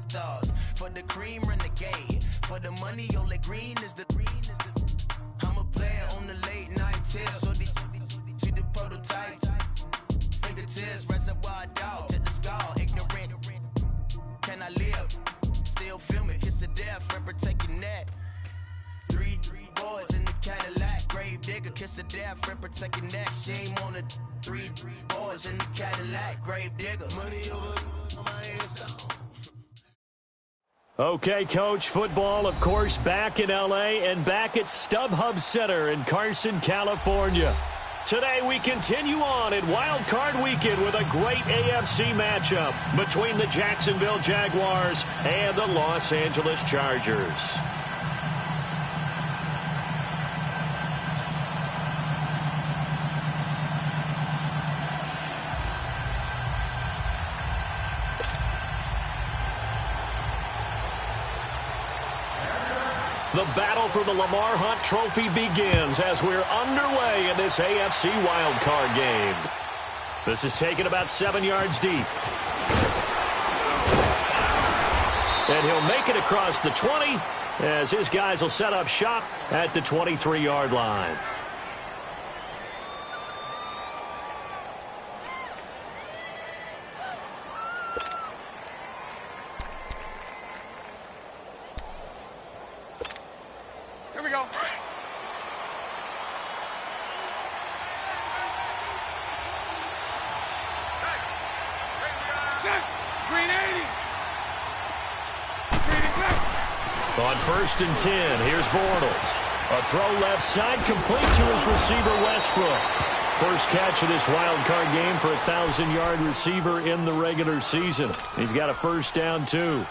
thoughts. For the cream renegade, for the money, Ole Green is the I'm a player on the late night tip. So these see the prototype. Fingertips, reservoir dog, to the skull, ignorant. Can I live? Still film it, kiss to death, friend, protect your neck. Three boys in the Cadillac, grave digger, kiss to death, friend, protect your neck. Shame on the three boys in the Cadillac, grave digger. Money over my headstone. Okay, Coach, football, of course, back in L.A. and back at StubHub Center in Carson, California. Today we continue on in Wild Card Weekend with a great AFC matchup between the Jacksonville Jaguars and the Los Angeles Chargers. The battle for the Lamar Hunt Trophy begins as we're underway in this AFC wildcard game. This is taken about 7 yards deep. And he'll make it across the 20 as his guys will set up shop at the 23-yard line. On 1st and 10, here's Bortles. A throw left side, complete to his receiver, Westbrook. First catch of this wild card game for a 1,000-yard receiver in the regular season. He's got a first down, too.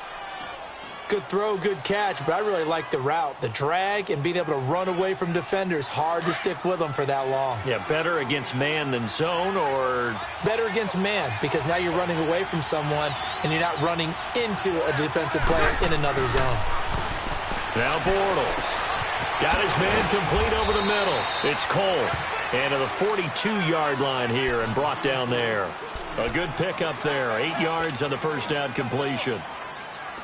Good throw, good catch, but I really like the route. The drag and being able to run away from defenders. Hard to stick with them for that long. Yeah, better against man than zone, or? Better against man, because now you're running away from someone and you're not running into a defensive player in another zone. Now Bortles. Got his man complete over the middle. It's Cole. And to the 42-yard line here and brought down there. A good pickup there. 8 yards on the first down completion.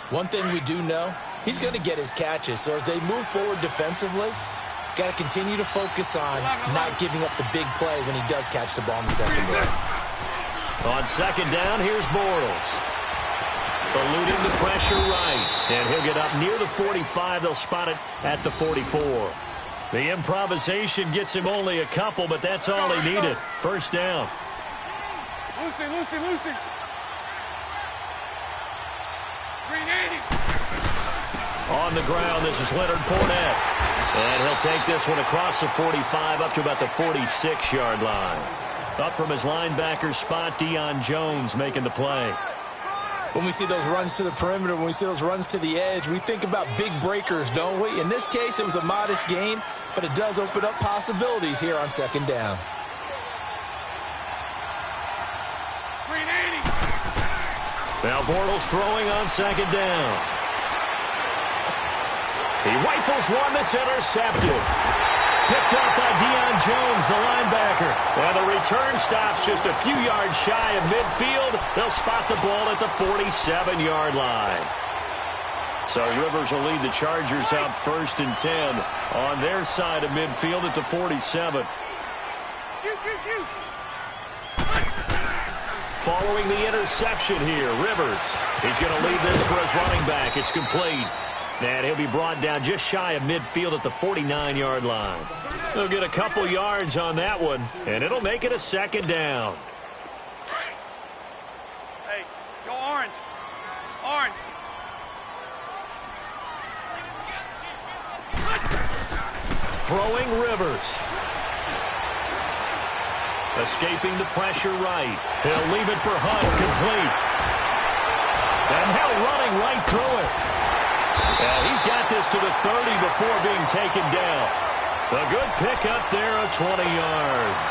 One thing we do know, he's going to get his catches. So as they move forward defensively, got to continue to focus on not giving up the big play when he does catch the ball in the secondary. On second down, here's Bortles. Eluding the pressure right. And he'll get up near the 45. They'll spot it at the 44. The improvisation gets him only a couple, but that's all he needed. First down. Lucy. 380. On the ground, this is Leonard Fournette. And he'll take this one across the 45 up to about the 46-yard line. Up from his linebacker spot, Deion Jones making the play. When we see those runs to the perimeter, when we see those runs to the edge, we think about big breakers, don't we? In this case, it was a modest gain, but it does open up possibilities here on second down. 380. Now Bortles throwing on second down. He rifles one that's intercepted. Picked up by Deion Jones, the linebacker. And the return stops just a few yards shy of midfield. They'll spot the ball at the 47-yard line. So Rivers will lead the Chargers out 1st and 10 on their side of midfield at the 47. Following the interception here, Rivers. He's going to lead this for his running back. It's complete. And he'll be brought down just shy of midfield at the 49-yard line. He'll get a couple yards on that one, and it'll make it a second down. Hey, go orange. Orange. Throwing Rivers. Escaping the pressure right. He'll leave it for Hunt, complete. And now running right through it. And he's got this to the 30 before being taken down. A good pickup there of 20 yards.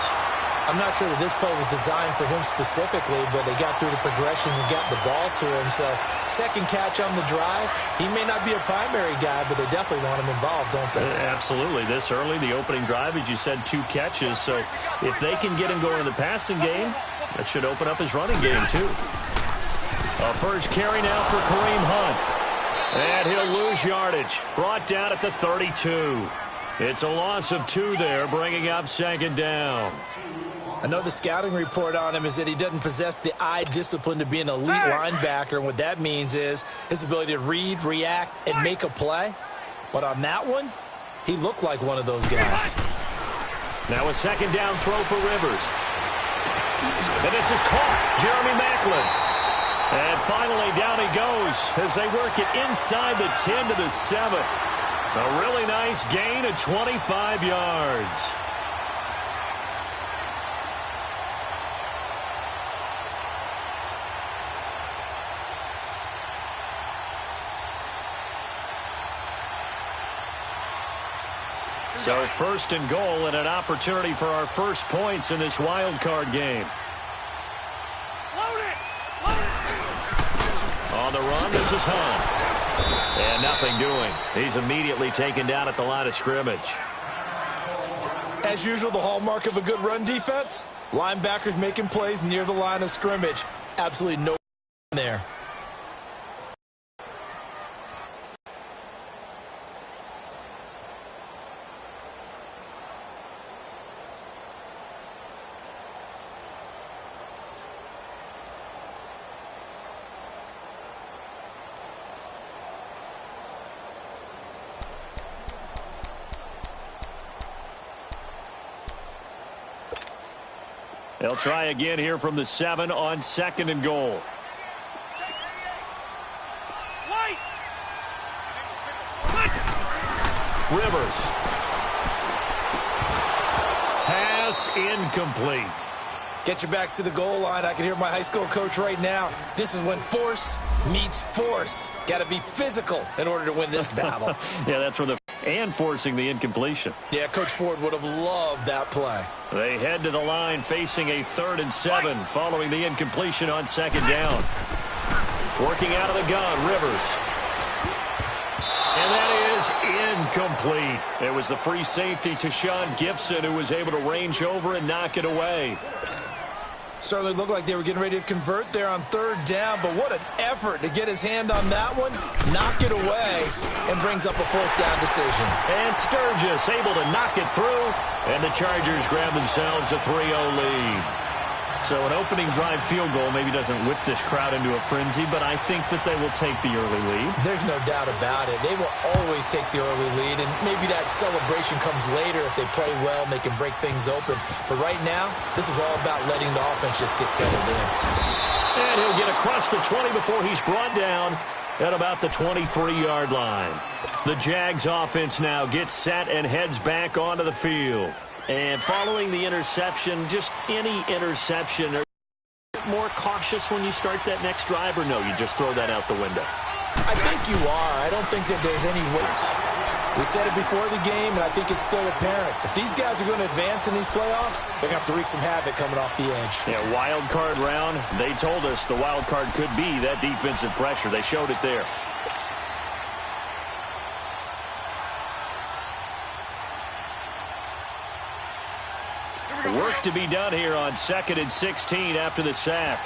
I'm not sure that this play was designed for him specifically, but they got through the progressions and got the ball to him. So second catch on the drive. He may not be a primary guy, but they definitely want him involved, don't they? Absolutely. This early, the opening drive, as you said, 2 catches. So if they can get him going in the passing game, that should open up his running game too. A first carry now for Kareem Hunt. And he'll lose yardage. Brought down at the 32. It's a loss of 2 there, bringing up second down. I know the scouting report on him is that he doesn't possess the eye discipline to be an elite linebacker. And what that means is his ability to read, react, and make a play. But on that one, he looked like one of those guys. Now a second down throw for Rivers. And this is caught. Jeremy Maclin. And finally down he goes as they work it inside the 10 to the 7. A really nice gain of 25 yards. So first and goal and an opportunity for our first points in this wild card game. Load it! Load it! On the run, this is Hunt. And nothing doing. He's immediately taken down at the line of scrimmage. As usual, the hallmark of a good run defense, linebackers making plays near the line of scrimmage. Absolutely no there. They'll try again here from the 7 on second and goal. Rivers. Pass incomplete. Get your backs to the goal line. I can hear my high school coach right now. This is when force meets force. Got to be physical in order to win this battle. Yeah, that's where and forcing the incompletion. Yeah, Coach Ford would have loved that play. They head to the line facing a 3rd and 7 following the incompletion on second down. Working out of the gun, Rivers. And that is incomplete. It was the free safety to Sean Gibson who was able to range over and knock it away. Certainly looked like they were getting ready to convert there on 3rd down, but what an effort to get his hand on that one, knock it away, and brings up a 4th down decision. And Sturgis able to knock it through, and the Chargers grab themselves a 3-0 lead. So an opening drive field goal maybe doesn't whip this crowd into a frenzy, but I think that they will take the early lead. There's no doubt about it. They will always take the early lead, and maybe that celebration comes later if they play well and they can break things open. But right now, this is all about letting the offense just get settled in. And he'll get across the 20 before he's brought down at about the 23-yard line. The Jags offense now gets set and heads back onto the field. And following the interception, just any interception, are you more cautious when you start that next drive, or no, you just throw that out the window? I think you are. I don't think that there's any ways. We said it before the game, and I think it's still apparent. If these guys are going to advance in these playoffs, they're going to have to wreak some havoc coming off the edge. Yeah, wild card round, they told us the wild card could be that defensive pressure. They showed it there. Work to be done here on 2nd and 16 after the sack.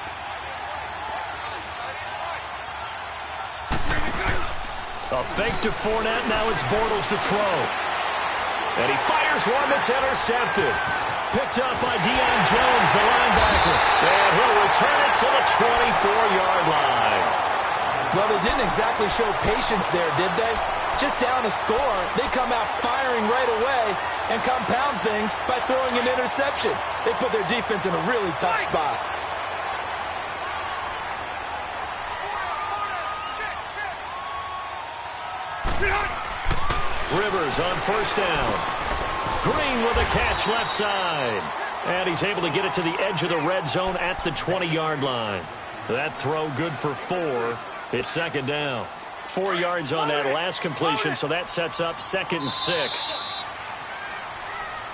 A fake to Fournette. Now it's Bortles to throw. And he fires one that's intercepted. Picked up by Deion Jones, the linebacker. And he'll return it to the 24-yard line. Well, they didn't exactly show patience there, did they? Just down a score, they come out firing right away and compound things by throwing an interception. They put their defense in a really tough spot. Rivers on 1st down. Green with a catch left side. And he's able to get it to the edge of the red zone at the 20-yard line. That throw good for 4. It's 2nd down. 4 yards on that last completion, so that sets up 2nd and 6.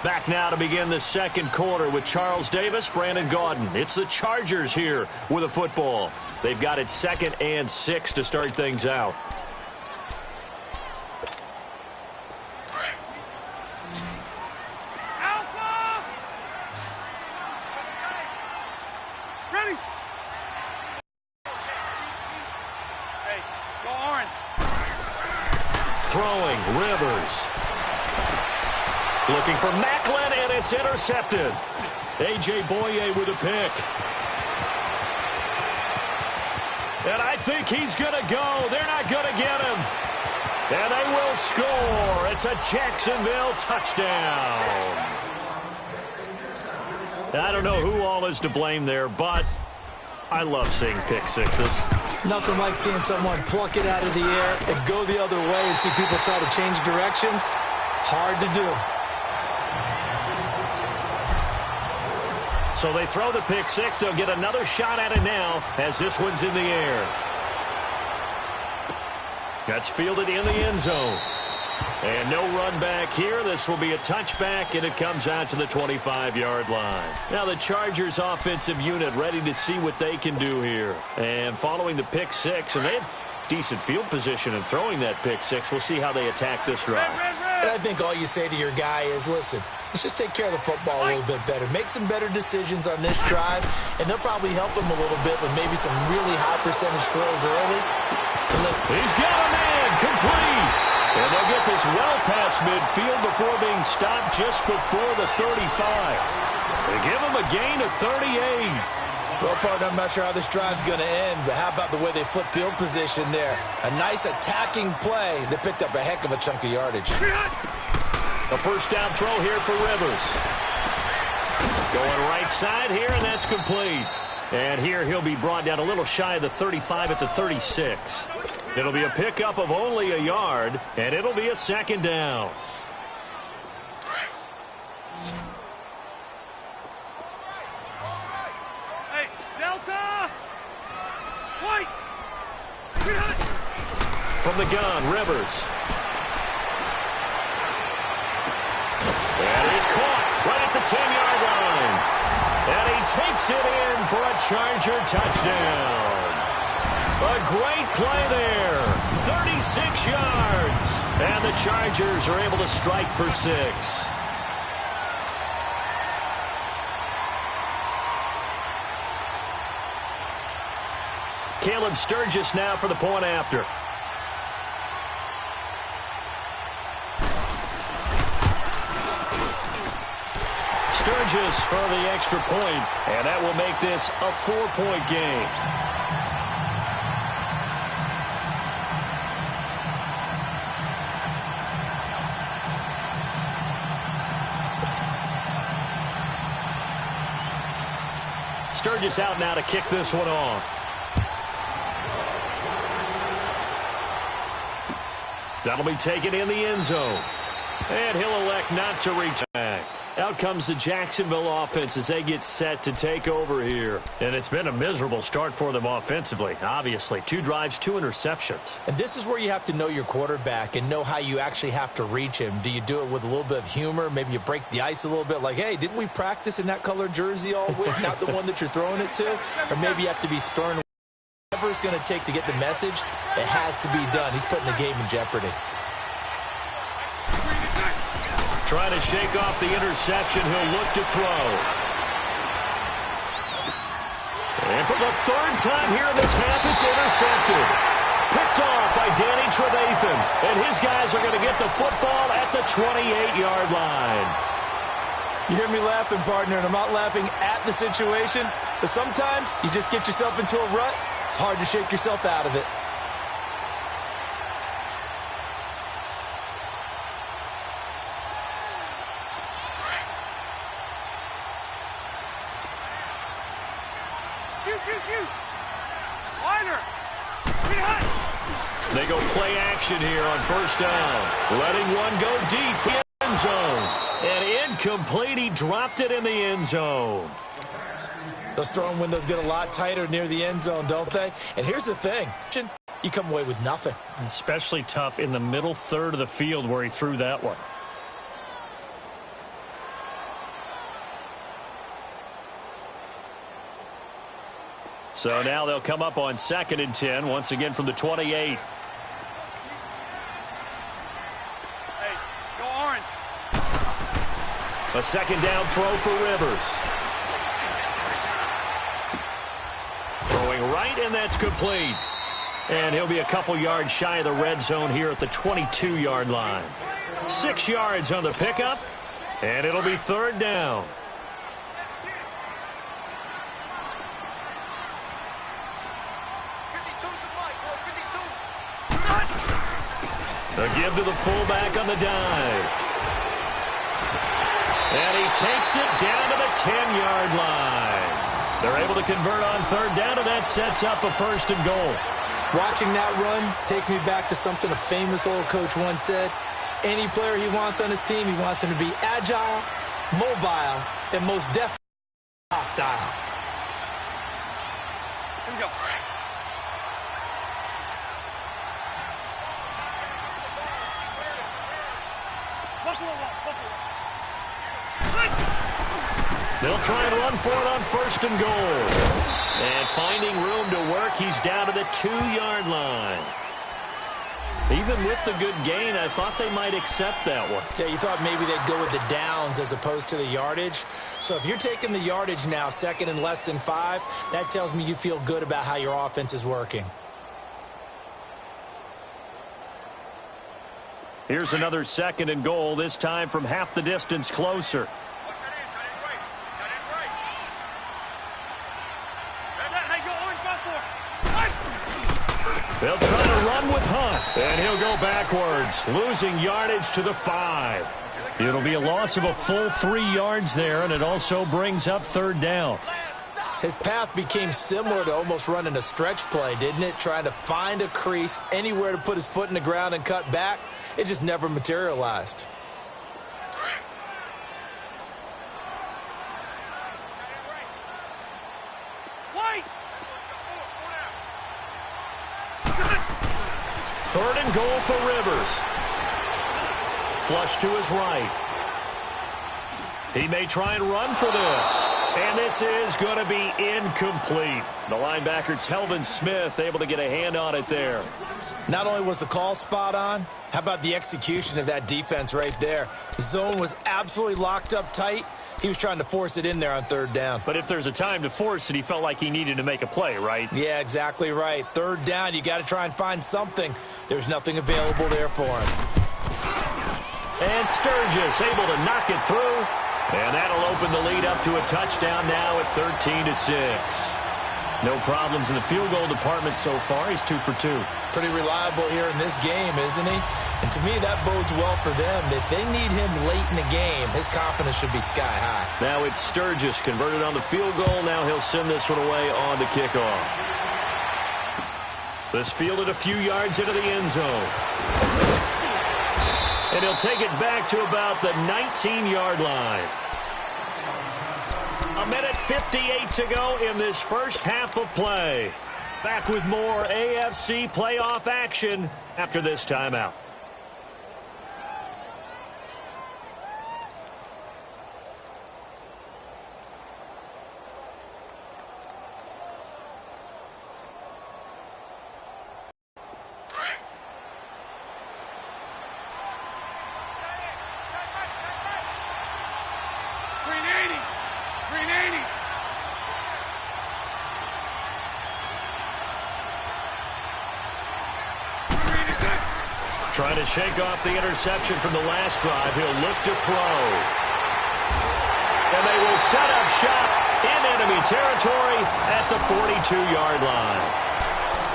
Back now to begin the second quarter with Charles Davis, Brandon Gaudin. It's the Chargers here with a football. They've got it 2nd and 6 to start things out. Alpha! Ready? Hey, go orange. throwing, Rivers. Looking for Macklin, and it's intercepted. A.J. Boye with a pick. And I think he's going to go. They're not going to get him. And they will score. It's a Jacksonville touchdown. I don't know who all is to blame there, but I love seeing pick sixes. Nothing like seeing someone pluck it out of the air and go the other way and see people try to change directions. Hard to do. So they throw the pick six. They'll get another shot at it now as this one's in the air. That's fielded in the end zone. And no run back here. This will be a touchback, and it comes out to the 25-yard line. Now the Chargers offensive unit ready to see what they can do here. And following the pick six, and they had decent field position in throwing that pick six. We'll see how they attack this drive. And I think all you say to your guy is, listen, let's just take care of the football a little bit better. Make some better decisions on this drive, and they'll probably help him a little bit with maybe some really high percentage throws early. He's got a man complete. And they'll get this well past midfield before being stopped just before the 35. They give him a gain of 38. Well, partner, I'm not sure how this drive's going to end, but how about the way they flip field position there? A nice attacking play that picked up a heck of a chunk of yardage. A first down throw here for Rivers. Going right side here, and that's complete. And here he'll be brought down a little shy of the 35 at the 36. It'll be a pickup of only a yard, and it'll be a second down. Hey, Delta! White! From the gun, Rivers. And he's caught right at the 10-yard line. And he takes it in for a Charger touchdown. A great play there. 36 yards. And the Chargers are able to strike for 6. Caleb Sturgis now for the point after. Sturgis for the extra point, and that will make this a 4-point game. Sturgis out now to kick this one off. That'll be taken in the end zone. And he'll elect not to reach back. Out comes the Jacksonville offense as they get set to take over here. And it's been a miserable start for them offensively, obviously. 2 drives, 2 interceptions. And this is where you have to know your quarterback and know how you actually have to reach him. Do you do it with a little bit of humor? Maybe you break the ice a little bit like, hey, didn't we practice in that color jersey all week? Not the one that you're throwing it to? Or maybe you have to be stern. Whatever it's going to take to get the message, it has to be done. He's putting the game in jeopardy. Trying to shake off the interception. He'll look to throw. And for the 3rd time here in this half, it's intercepted. Picked off by Danny Trevathan. And his guys are going to get the football at the 28-yard line. You hear me laughing, partner, and I'm not laughing at the situation. But sometimes you just get yourself into a rut. It's hard to shake yourself out of it. They go play action here on first down. Letting one go deep for the end zone. And incomplete. He dropped it in the end zone. Those throwing windows get a lot tighter near the end zone, don't they? And here's the thing. You come away with nothing. Especially tough in the middle third of the field where he threw that one. So now they'll come up on 2nd and 10, once again from the 28. Hey, go orange. A second down throw for Rivers. Throwing right, and that's complete. And he'll be a couple yards shy of the red zone here at the 22-yard line. 6 yards on the pickup, and it'll be third down. A give to the fullback on the dive. And he takes it down to the 10-yard line. They're able to convert on third down, and that sets up a first and goal. Watching that run takes me back to something a famous old coach once said. Any player he wants on his team, he wants him to be agile, mobile, and most definitely hostile. Here we go. They'll try and run for it on first and goal. And finding room to work, he's down to the 2-yard line. Even with the good gain, I thought they might accept that one. Yeah, you thought maybe they'd go with the downs as opposed to the yardage. So if you're taking the yardage now, second and less than 5, that tells me you feel good about how your offense is working. Here's another second and goal, this time from half the distance closer. They'll try to run with Hunt, and he'll go backwards, losing yardage to the 5. It'll be a loss of a full 3 yards there, and it also brings up third down. His path became similar to almost running a stretch play, didn't it? Trying to find a crease, anywhere to put his foot in the ground and cut back. It just never materialized. Third and goal for Rivers. Flush to his right. He may try and run for this. And this is going to be incomplete. The linebacker, Telvin Smith, able to get a hand on it there. Not only was the call spot on, how about the execution of that defense right there? The zone was absolutely locked up tight. He was trying to force it in there on third down. But if there's a time to force it, he felt like he needed to make a play, right? Yeah, exactly right. Third down, you got to try and find something. There's nothing available there for him. And Sturgis able to knock it through. And that'll open the lead up to a touchdown now at 13-6. No problems in the field goal department so far. He's 2 for 2. Pretty reliable here in this game, isn't he? And to me, that bodes well for them. If they need him late in the game, his confidence should be sky high. Now it's Sturgis converted on the field goal. Now he'll send this one away on the kickoff. This fielded a few yards into the end zone. And he'll take it back to about the 19-yard line. 1:58 to go in this first half of play. Back with more AFC playoff action after this timeout. Trying to shake off the interception from the last drive. He'll look to throw. And they will set up shop in enemy territory at the 42-yard line.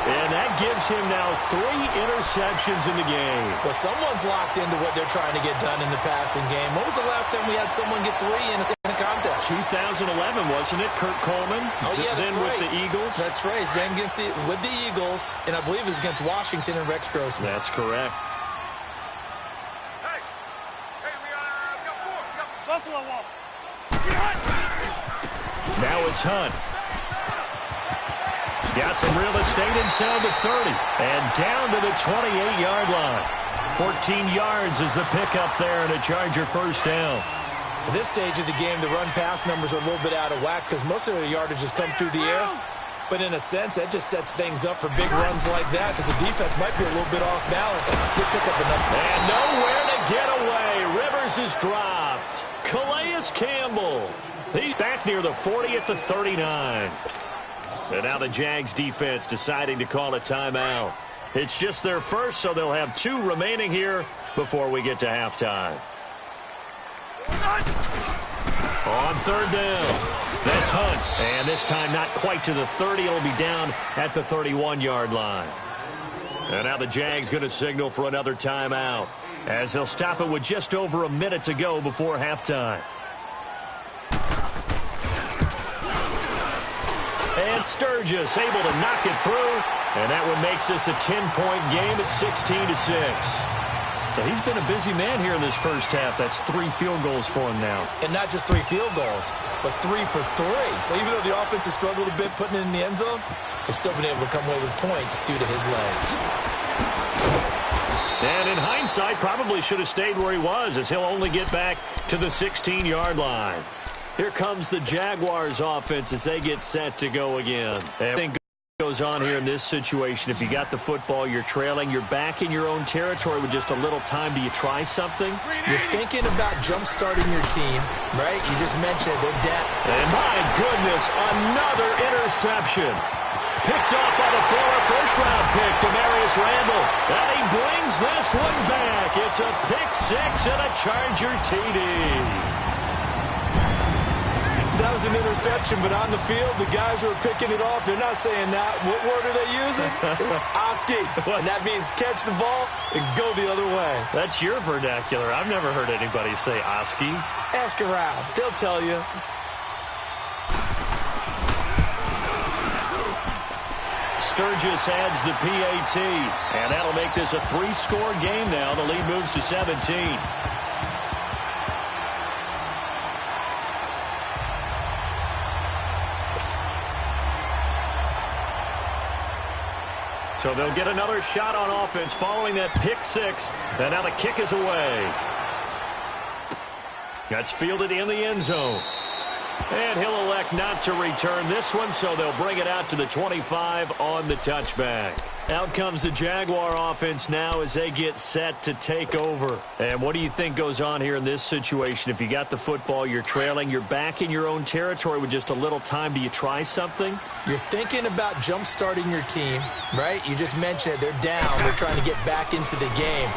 And that gives him now 3 interceptions in the game. Well, someone's locked into what they're trying to get done in the passing game. When was the last time we had someone get 3 in a contest? 2011, wasn't it? Kurt Coleman? Oh, yeah, that's then right. With the Eagles? That's right. Then with the Eagles, and I believe it was against Washington and Rex Grossman. That's correct. Now it's Hunt. Got some real estate inside the 30. And down to the 28-yard line. 14 yards is the pickup there and a Charger first down. At this stage of the game, the run-pass numbers are a little bit out of whack because most of their yardage has come through the air. But in a sense, that just sets things up for big runs like that because the defense might be a little bit off balance. He'll pick up enough. And nowhere to get away. Rivers is dropped. Calais Campbell. He's back near the 40 at the 39. And now the Jags defense deciding to call a timeout. It's just their first, so they'll have 2 remaining here before we get to halftime. On 3rd down. That's Hunt. And this time not quite to the 30. It'll be down at the 31-yard line. And now the Jags going to signal for another timeout, as they'll stop it with just over a minute to go before halftime. And Sturgis able to knock it through, and that one makes this a 10-point game at 16-6. So he's been a busy man here in this first half. That's 3 field goals for him now. And not just 3 field goals, but 3 for 3. So even though the offense has struggled a bit putting it in the end zone, they've still been able to come away with points due to his legs. And in hindsight, probably should have stayed where he was, as he'll only get back to the 16-yard line. Here comes the Jaguars offense as they get set to go again. Everything goes on here in this situation. If you got the football, you're trailing, you're back in your own territory with just a little time. Do you try something? You're thinking about jump-starting your team, right? You just mentioned they're down. And my goodness, another interception. Picked off by the former first-round pick, Demarius Randall. And he brings this one back. It's a pick-6 and a Charger TD. That was an interception, but on the field, the guys who are picking it off, they're not saying that. What word are they using? It's Oski. And that means catch the ball and go the other way. That's your vernacular. I've never heard anybody say Oski. Ask around. They'll tell you. Sturgis adds the PAT, and that'll make this a 3-score game now. The lead moves to 17. So they'll get another shot on offense following that pick-6, and now the kick is away. That's fielded in the end zone. And he'll elect not to return this one, so they'll bring it out to the 25 on the touchback. Out comes the Jaguar offense now as they get set to take over. And what do you think goes on here in this situation? If you got the football, you're trailing, you're back in your own territory with just a little time. Do you try something? You're thinking about jump-starting your team, right? You just mentioned it. They're down. They're trying to get back into the game.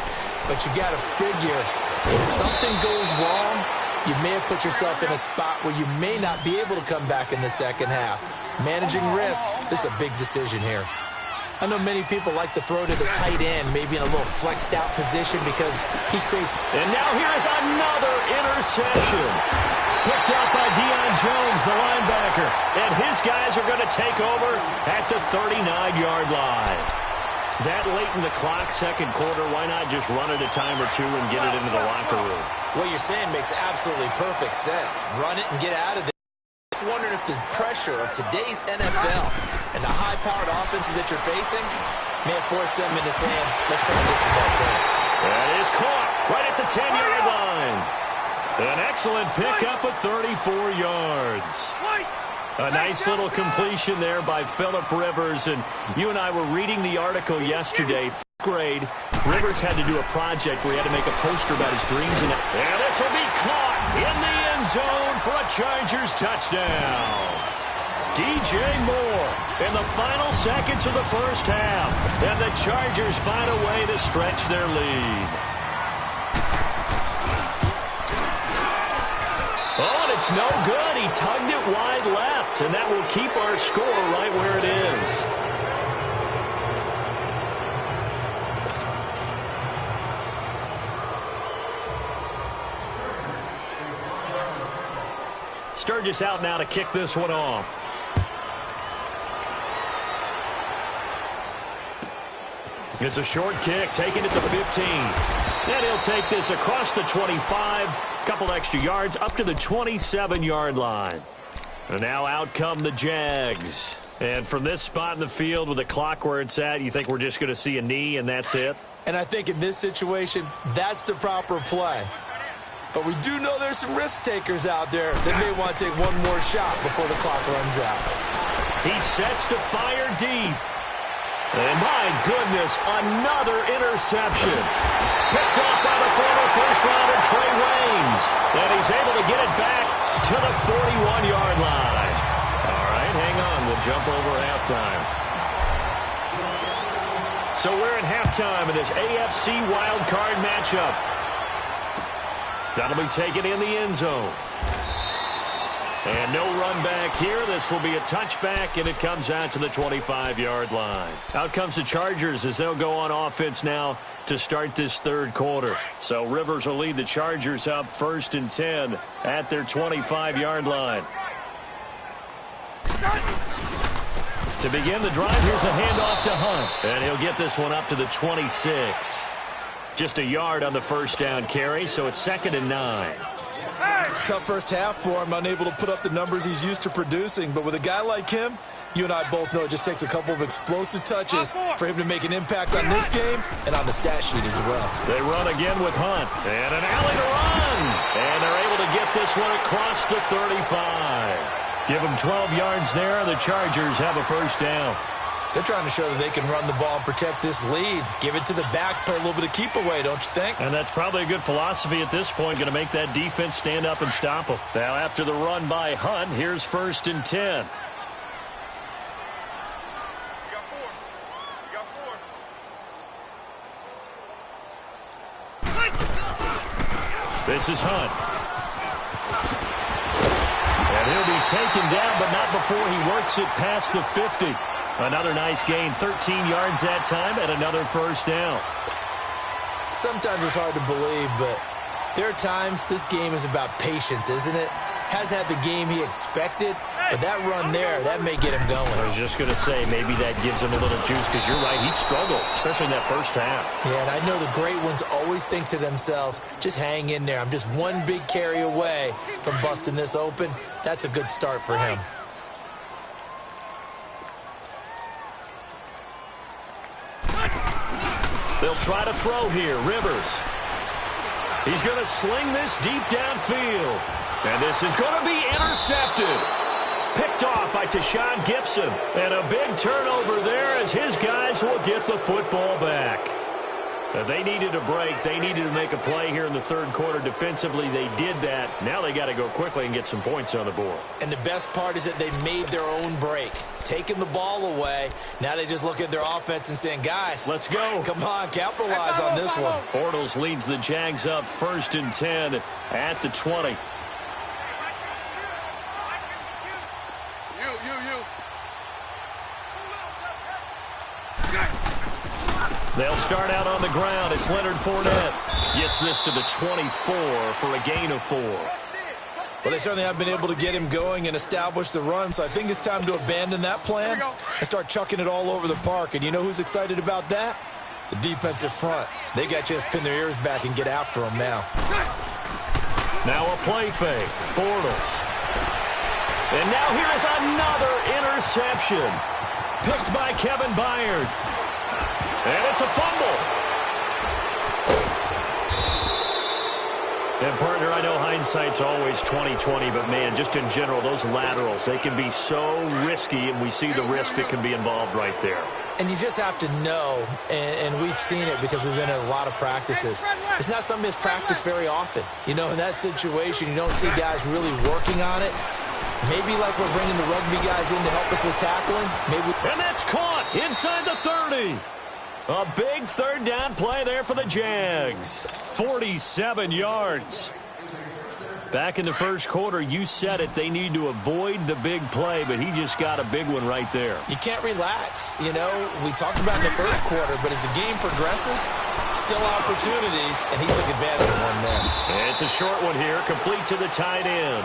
But you got to figure, if something goes wrong, you may have put yourself in a spot where you may not be able to come back in the second half. Managing risk, this is a big decision here. I know many people like to throw to the tight end, maybe in a little flexed out position because he creates. And now here is another interception. Picked out by Deion Jones, the linebacker. And his guys are going to take over at the 39-yard line. That late in the clock, second quarter, why not just run it a time or two and get it into the locker room? What you're saying makes absolutely perfect sense. Run it and get out of there. Just wondering if the pressure of today's NFL and the high-powered offenses that you're facing may have forced them into saying, let's try to get some more points. That is caught right at the 10-yard line. An excellent pickup of 34 yards. A nice little completion there by Phillip Rivers. And you and I were reading the article yesterday. 5th grade, Rivers had to do a project where he had to make a poster about his dreams. And this will be caught in the end zone for a Chargers touchdown. DJ Moore in the final seconds of the first half. And the Chargers find a way to stretch their lead. Oh, and it's no good. He tugged it wide left, and that will keep our score right where it is. Sturgis out now to kick this one off. It's a short kick, taking it to 15. And he'll take this across the 25. Couple extra yards up to the 27-yard line. And now out come the Jags. And from this spot in the field with the clock where it's at, you think we're just going to see a knee and that's it? And I think in this situation, that's the proper play. But we do know there's some risk takers out there that may want to take one more shot before the clock runs out. He sets to fire deep. And my goodness, another interception. Picked off by the former first-rounder Trey Waynes. And he's able to get it back to the 41-yard line. All right, right, hang on. We'll jump over halftime. So we're at halftime in this AFC wildcard matchup. That'll be taken in the end zone. And no run back here. This will be a touchback, and it comes out to the 25-yard line. Out comes the Chargers as they'll go on offense now to start this third quarter. So Rivers will lead the Chargers up 1st and 10 at their 25-yard line. To begin the drive, here's a handoff to Hunt. And he'll get this one up to the 26. Just a yard on the first down carry, so it's 2nd and 9. Tough first half for him, unable to put up the numbers he's used to producing. But with a guy like him, you and I both know it just takes a couple of explosive touches for him to make an impact on this game and on the stat sheet as well. They run again with Hunt. And an alley to run. And they're able to get this one across the 35. Give them 12 yards there. The Chargers have a first down. They're trying to show that they can run the ball and protect this lead. Give it to the backs, play a little bit of keep away, don't you think? And that's probably a good philosophy at this point, going to make that defense stand up and stop them. Now, after the run by Hunt, here's 1st and 10. This is Hunt. And he'll be taken down, but not before he works it past the 50. Another nice gain, 13 yards that time, and another first down. Sometimes it's hard to believe, but there are times this game is about patience, isn't it? Has had the game he expected, but that run there, that may get him going. I was just going to say, maybe that gives him a little juice, because you're right, he struggled, especially in that first half. Yeah, and I know the great ones always think to themselves, just hang in there. I'm just one big carry away from busting this open. That's a good start for him. They'll try to throw here. Rivers. He's going to sling this deep downfield. And this is going to be intercepted. Picked off by Tashawn Gibson. And a big turnover there as his guys will get the football back. They needed a break. They needed to make a play here in the third quarter. Defensively, they did that. Now they got to go quickly and get some points on the board. And the best part is that they made their own break. Taking the ball away. Now they just look at their offense and saying, guys, let's go. Come on, capitalize on this one. Bortles leads the Jags up 1st and 10 at the 20. They'll start out on the ground. It's Leonard Fournette. Gets this to the 24 for a gain of 4. Well, they certainly have been able to get him going and establish the run, so I think it's time to abandon that plan and start chucking it all over the park. And you know who's excited about that? The defensive front. They got a chance to pin their ears back and get after him now. Now a play fake. Bortles. And now here is another interception. Picked by Kevin Byard. And it's a fumble. And, partner, I know hindsight's always 20/20, but, man, just in general, those laterals, they can be so risky, and we see the risk that can be involved right there. And you just have to know, and we've seen it because we've been at a lot of practices. It's not something that's practiced very often. You know, in that situation, you don't see guys really working on it. Maybe like we're bringing the rugby guys in to help us with tackling. And that's caught inside the 30. A big third down play there for the Jags. 47 yards. Back in the first quarter, you said it, they need to avoid the big play, but he just got a big one right there. You can't relax. You know, we talked about in the first quarter, but as the game progresses, still opportunities, and he took advantage of one there. And it's a short one here, complete to the tight end.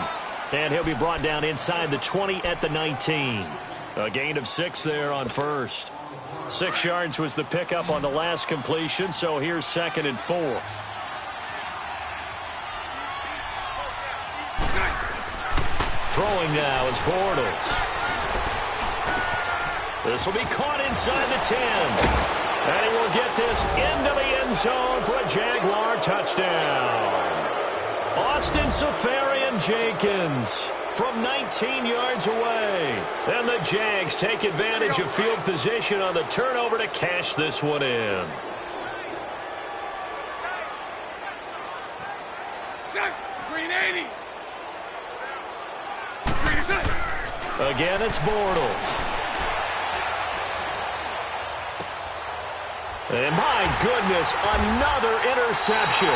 And he'll be brought down inside the 20 at the 19. A gain of 6 there on first. 6 yards was the pickup on the last completion, so here's 2nd and 4. Throwing now is Bortles. This will be caught inside the 10. And he will get this into the end zone for a Jaguar touchdown. Austin Seferian-Jenkins from 19 yards away. And the Jags take advantage of field position on the turnover to cash this one in. Green 80. Again, it's Bortles. And my goodness, another interception.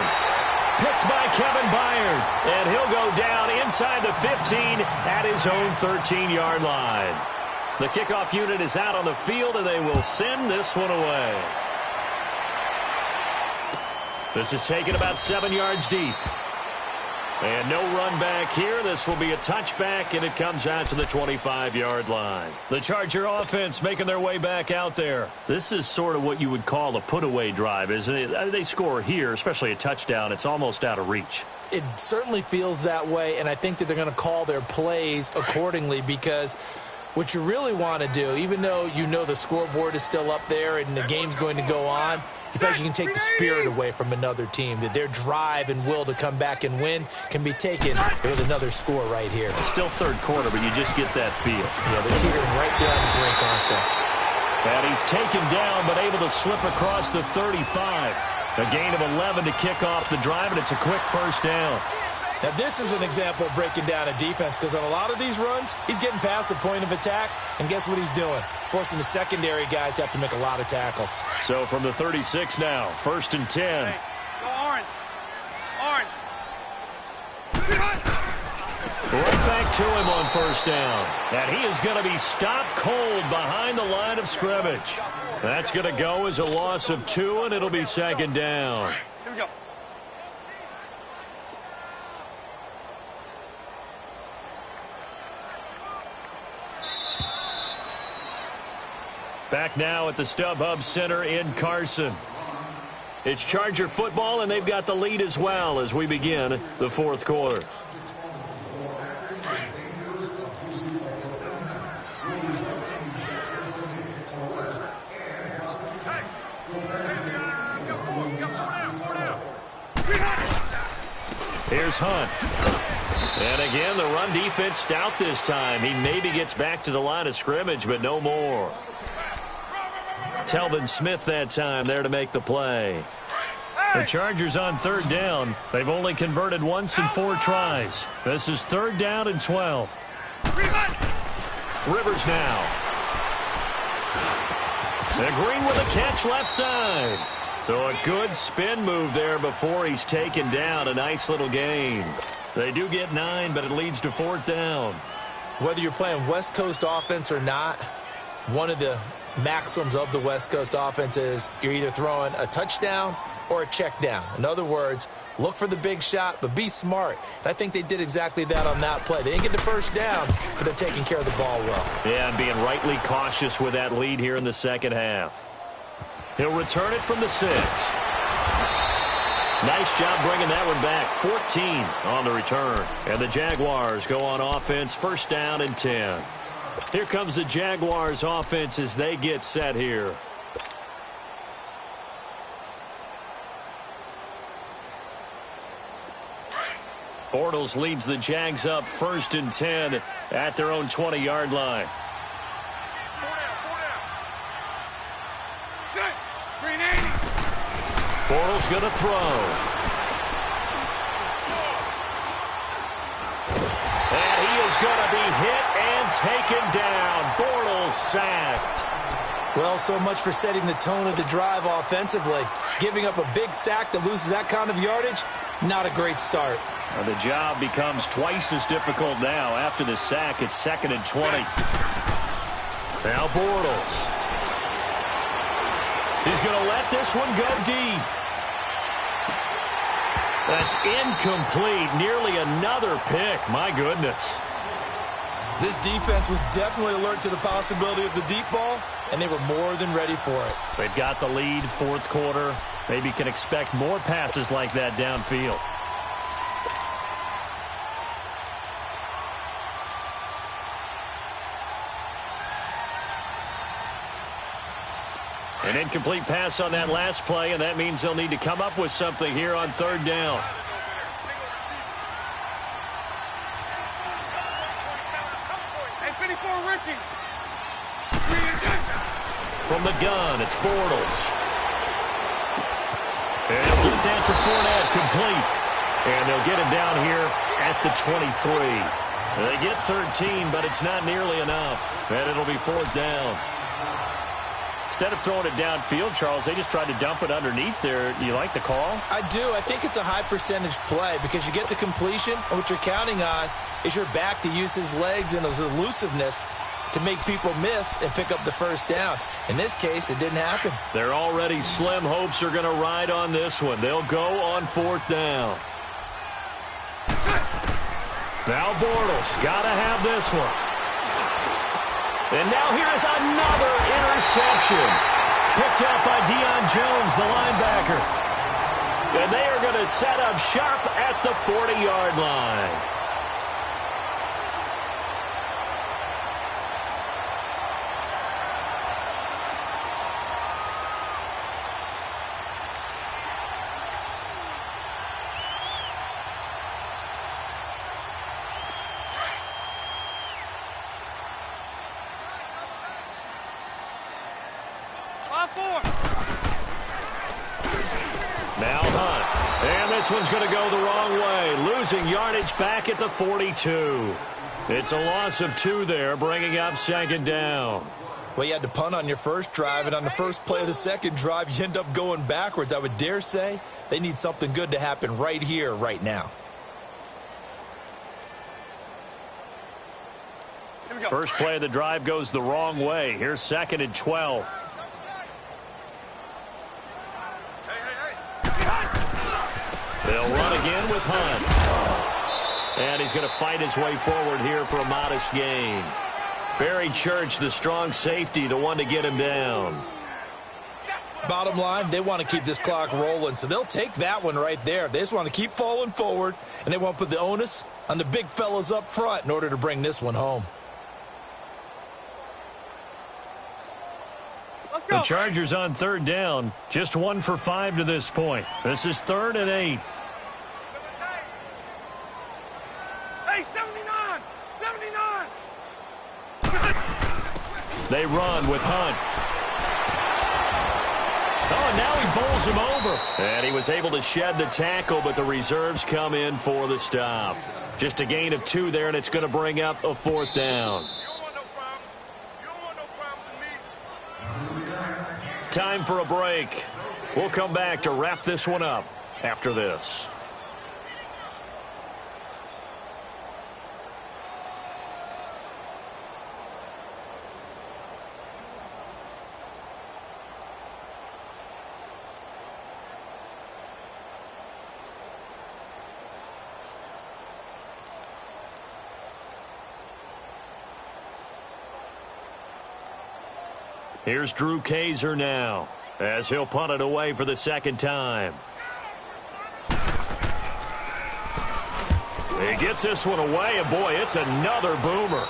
Picked by Kevin Byard. And he'll go down inside the 15 at his own 13-yard line. The kickoff unit is out on the field, and they will send this one away. This is taken about 7 yards deep. And no run back here. This will be a touchback, and it comes out to the 25-yard line. The Charger offense making their way back out there. This is sort of what you would call a put-away drive, isn't it? They score here, especially a touchdown. It's almost out of reach. It certainly feels that way, and I think that they're going to call their plays accordingly because what you really want to do, even though you know the scoreboard is still up there and the game's going to go on, you feel like you can take the spirit away from another team, that their drive and will to come back and win can be taken with another score right here. It's still third quarter, but you just get that feel. Yeah, they're teetering right down the brink, aren't they? And he's taken down, but able to slip across the 35. A gain of 11 to kick off the drive, and it's a quick first down. Now, this is an example of breaking down a defense because on a lot of these runs, he's getting past the point of attack, and guess what he's doing? Forcing the secondary guys to have to make a lot of tackles. So from the 36 now, 1st and 10. Hey, go orange. Orange. Right back to him on first down. And he is going to be stopped cold behind the line of scrimmage. That's going to go as a loss of 2, and it'll be 2nd down. Here we go. Back now at the StubHub Center in Carson. It's Charger football, and they've got the lead as well as we begin the 4th quarter. Here's Hunt. And again, the run defense stout this time. He maybe gets back to the line of scrimmage, but no more. Telvin Smith that time there to make the play. The Chargers on 3rd down. They've only converted once in 4 tries. This is 3rd down and 12. Rivers now. And Green with a catch left side. So a good spin move there before he's taken down. A nice little gain. They do get 9, but it leads to 4th down. Whether you're playing West Coast offense or not, one of the maxims of the West Coast offense is you're either throwing a touchdown or a check down. In other words, look for the big shot, but be smart. And I think they did exactly that on that play. They didn't get the first down, but they're taking care of the ball well. Yeah, and being rightly cautious with that lead here in the 2nd half. He'll return it from the 6. Nice job bringing that one back. 14 on the return. And the Jaguars go on offense, 1st down and 10. Here comes the Jaguars offense as they get set here. Bortles leads the Jags up 1st and 10 at their own 20-yard line. Bortles going to throw. And he is going to be hit and taken down. Bortles sacked. Well, so much for setting the tone of the drive offensively. Giving up a big sack that loses that kind of yardage, not a great start. And the job becomes twice as difficult now. After the sack, it's 2nd and 20. Now Bortles. He's going to let this one go deep. That's incomplete. Nearly another pick. My goodness. This defense was definitely alert to the possibility of the deep ball, and they were more than ready for it. They've got the lead, 4th quarter. Maybe can expect more passes like that downfield. An incomplete pass on that last play, and that means they'll need to come up with something here on 3rd down. From the gun, it's Bortles. And he'll get that to Fournette, complete. And they'll get him down here at the 23. They get 13, but it's not nearly enough. And it'll be 4th down. Instead of throwing it downfield, Charles, they just tried to dump it underneath there. You like the call? I do. I think it's a high percentage play because you get the completion, and what you're counting on is your back to use his legs and his elusiveness to make people miss and pick up the first down. In this case, it didn't happen. Their already slim hopes are going to ride on this one. They'll go on 4th down. Now Bortles got to have this one. And now here is another interception. Picked up by Deion Jones, the linebacker. And they are going to set up shop at the 40-yard line. Now Hunt. And this one's going to go the wrong way. Losing yardage back at the 42. It's a loss of 2 there, bringing up 2nd down. Well, you had to punt on your first drive, and on the first play of the second drive, you end up going backwards. I would dare say they need something good to happen right here, right now. First play of the drive goes the wrong way. Here's 2nd and 12. They'll run again with Hunt. And he's going to fight his way forward here for a modest gain. Barry Church, the strong safety, the one to get him down. Bottom line, they want to keep this clock rolling, so they'll take that one right there. They just want to keep falling forward, and they want to put the onus on the big fellas up front in order to bring this one home. The Chargers on 3rd down. Just 1 for 5 to this point. This is 3rd and 8. Hey, 79! 79! They run with Hunt. Oh, and now he bowls him over. And he was able to shed the tackle, but the reserves come in for the stop. Just a gain of 2 there, and it's going to bring up a 4th down. Time for a break. We'll come back to wrap this one up after this. Here's Drew Kaiser now, as he'll punt it away for the 2nd time. He gets this one away, and boy, it's another boomer.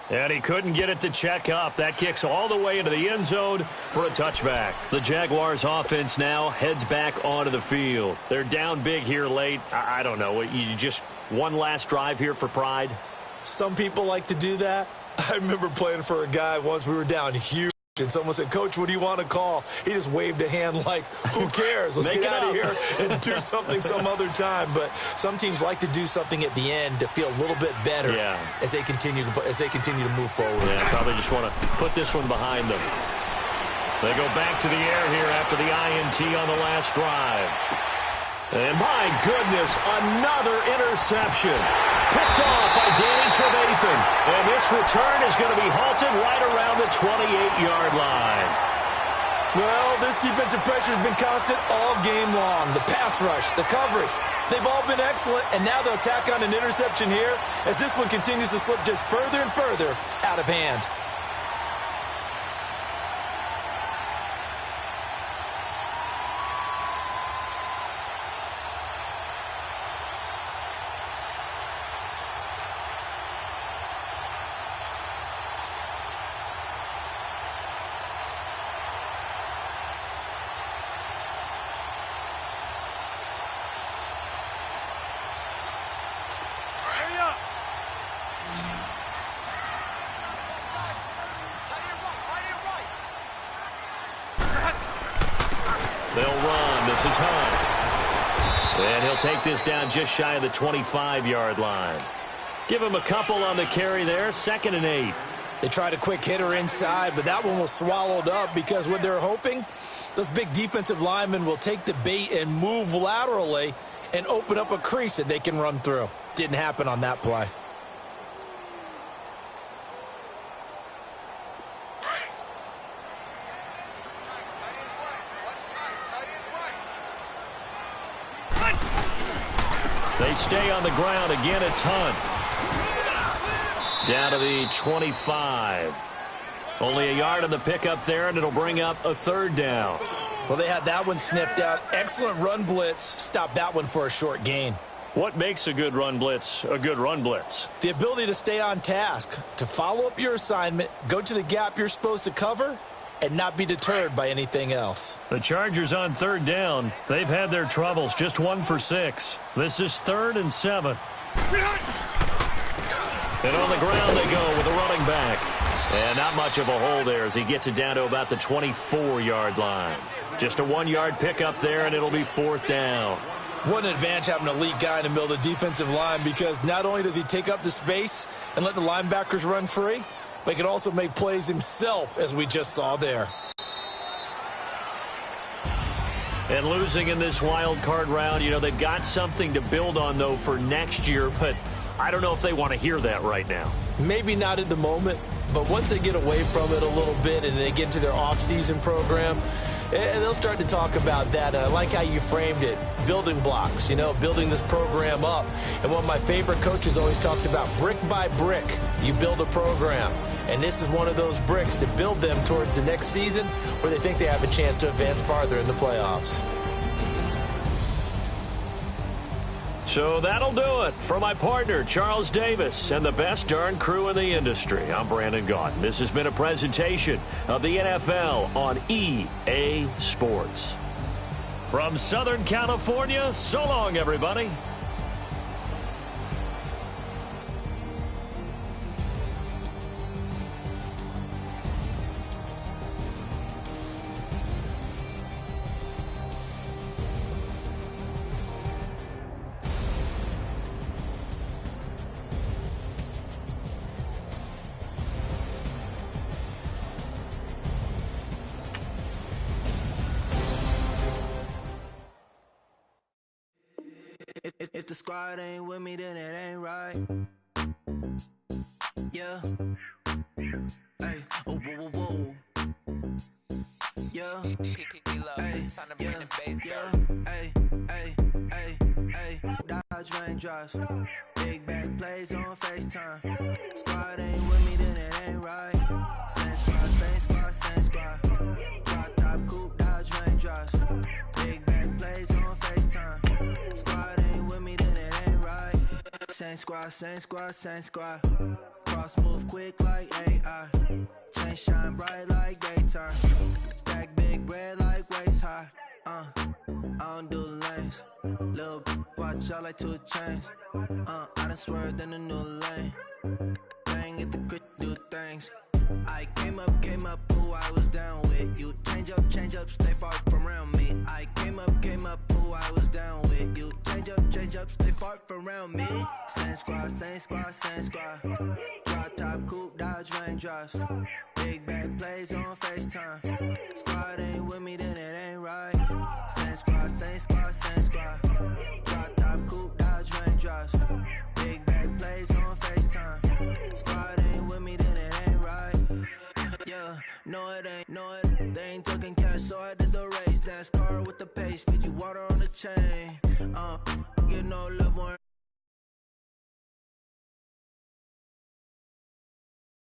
And he couldn't get it to check up. That kicks all the way into the end zone for a touchback. The Jaguars offense now heads back onto the field. They're down big here late. I don't know. You just one last drive here for pride? Some people like to do that. I remember playing for a guy once. We were down huge, and someone said, "Coach, what do you want to call?" He just waved a hand like, who cares? Let's get out of here and do something some other time. But some teams like to do something at the end to feel a little bit better as they continue to move forward. Yeah, probably just want to put this one behind them. They go back to the air here after the INT on the last drive. And my goodness, another interception. Picked off by Danny Trevathan. And this return is going to be halted right around the 28-yard line. Well, this defensive pressure has been constant all game long. The pass rush, the coverage, they've all been excellent. And now they'll tack on an interception here as this one continues to slip just further and further out of hand. They'll run. This is Hunt. And he'll take this down just shy of the 25-yard line. Give him a couple on the carry there, 2nd and 8. They tried a quick hitter inside, but that one was swallowed up because what they're hoping, those big defensive linemen will take the bait and move laterally and open up a crease that they can run through. Didn't happen on that play. They stay on the ground. Again, it's Hunt. Down to the 25. Only a yard on the pickup there, and it'll bring up a 3rd down. Well, they had that one sniffed out. Excellent run blitz. Stopped that one for a short gain. What makes a good run blitz a good run blitz? The ability to stay on task, to follow up your assignment, go to the gap you're supposed to cover, and not be deterred by anything else. The Chargers on 3rd down. They've had their troubles, just 1 for 6. This is 3rd and 7. And on the ground they go with a running back. And not much of a hole there as he gets it down to about the 24-yard line. Just a 1-yard pickup there, and it'll be 4th down. What an advantage having an elite guy in the middle of the defensive line, because not only does he take up the space and let the linebackers run free, but he can also make plays himself, as we just saw there. And losing in this wild card round, they've got something to build on, though, for next year. But I don't know if they want to hear that right now. Maybe not at the moment, but once they get away from it a little bit and they get into their off-season program, and they'll start to talk about that. And I like how you framed it, building blocks, building this program up. And one of my favorite coaches always talks about brick by brick, you build a program. And this is one of those bricks to build them towards the next season where they think they have a chance to advance farther in the playoffs. So that'll do it. For my partner, Charles Davis, and the best darn crew in the industry, I'm Brandon Gaudin. This has been a presentation of the NFL on EA Sports. From Southern California, so long, everybody. If the squad ain't with me, then it ain't right. Yeah. Hey. Oh, whoa, whoa, whoa. Yeah. Hey. Yeah. Yeah. Hey. Hey. Hey. Hey. Dodge raindrops. Big back plays on FaceTime. Squad ain't with me, then it ain't right. Same squad, same squad, same squad. Drop top coupe, dodge raindrops. Big back plays on FaceTime. Squad ain't with me, then it ain't right. Same squad, same squad, same squad. Cross move quick like AI. Chain shine bright like daytime. Stack big bread like waist high. I don't do lanes. Little watch out like 2 chains. I done swerved in a new lane. Bang at the crit, do things. I came up, who I was down with. You change up, stay far from around me. I came up, who I was down with. You change up, stay far from around me. Same squad, same squad, same squad. Drop top coupe, dodge raindrops. Big back plays on FaceTime. Squad ain't with me, then it ain't right. Same squad, same squad, same squad. Drop top coupe, dodge raindrops. Big back plays on FaceTime. Squad ain't with me, then it ain't right. Yeah, no it ain't, no it. They ain't talking cash, so I did the race. NASCAR with the pace, feed you water on the chain. Get no love.